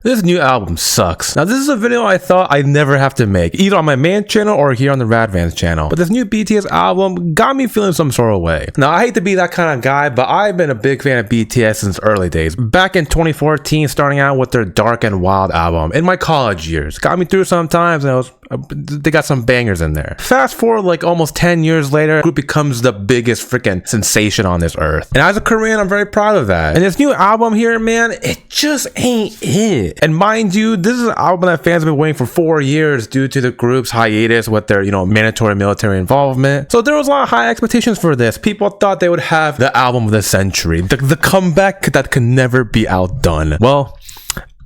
This new album sucks. Now, this is a video I thought I'd never have to make, either on my main channel or here on the Radvans channel. But this new BTS album got me feeling some sort of way. Now, I hate to be that kind of guy, but I've been a big fan of BTS since early days. Back in 2014, starting out with their Dark and Wild album in my college years. Got me through sometimes, and they got some bangers in there. Fast forward like almost 10 years later, the group becomes the biggest freaking sensation on this earth. And as a Korean, I'm very proud of that. And this new album here, man, it just ain't it. And mind you, this is an album that fans have been waiting for 4 years due to the group's hiatus with their, mandatory military involvement. So there was a lot of high expectations for this. People thought they would have the album of the century, the comeback that could never be outdone. Well,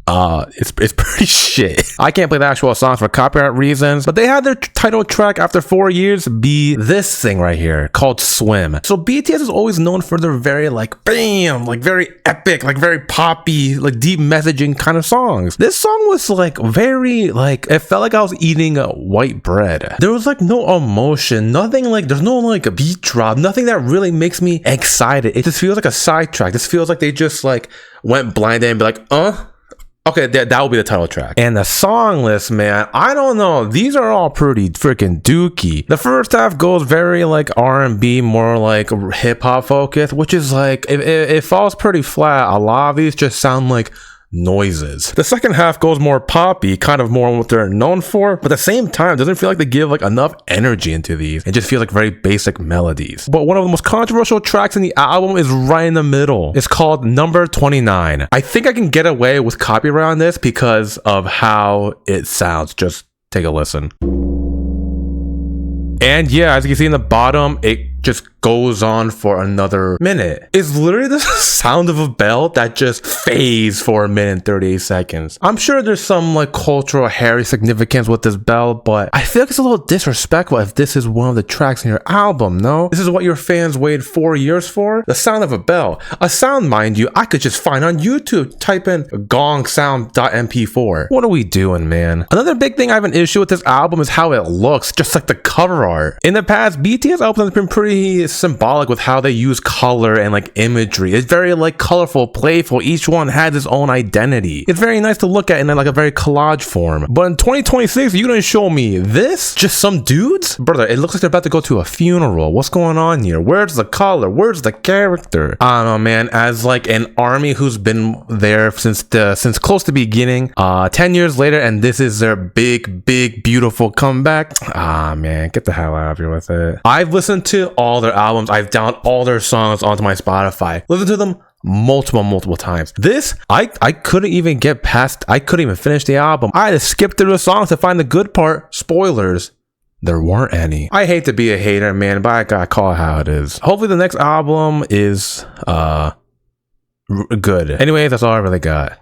it's pretty shit. I can't play the actual songs for copyright reasons, but they had their title track after 4 years be this thing right here called Swim. So BTS is always known for their very very epic, very poppy, deep messaging kind of songs. This song was it felt like I was eating white bread. There was no emotion, nothing there's no a beat drop, nothing that really makes me excited. It just feels like a sidetrack. This feels like they just went blind and be okay, that will be the title track. And the song list, man, I don't know. These are all pretty freaking dookie. The first half goes very R&B, more hip hop focused, which is it falls pretty flat. A lot of these just sound like noises. The second half goes more poppy, kind of more what they're known for, but at the same time doesn't feel like they give enough energy into these. It just feels like very basic melodies. But one of the most controversial tracks in the album is right in the middle. It's called Number 29. I think I can get away with copyright on this because of how it sounds. Just take a listen. And yeah, as you can see in the bottom, it just goes on for another minute. It's literally the sound of a bell that just fades for a minute and 38 seconds. I'm sure there's some cultural hairy significance with this bell, but I feel like it's a little disrespectful if this is one of the tracks in your album, no? This is what your fans waited 4 years for? The sound of a bell. A sound, mind you, I could just find on YouTube. Type in gongsound.mp4. What are we doing, man? Another big thing I have an issue with this album is how it looks, just like the cover art. In the past, BTS albums have been pretty symbolic with how they use color and imagery. It's very colorful, playful. Each one has its own identity. It's very nice to look at in a very collage form. But in 2026, you gonna show me this? Just some dudes? Brother, it looks like they're about to go to a funeral. What's going on here? Where's the color? Where's the character? I don't know, man. As an army who's been there since close to the beginning, 10 years later, and this is their big, beautiful comeback. Man, get the hell out of here with it. I've listened to all their albums. I've downloaded all their songs onto my Spotify. Listened to them multiple times. This, I couldn't even get past. I couldn't even finish the album. I had to skip through the songs to find the good part. Spoilers. There weren't any. I hate to be a hater, man, but I gotta call it how it is. Hopefully the next album is good. Anyways, that's all I really got.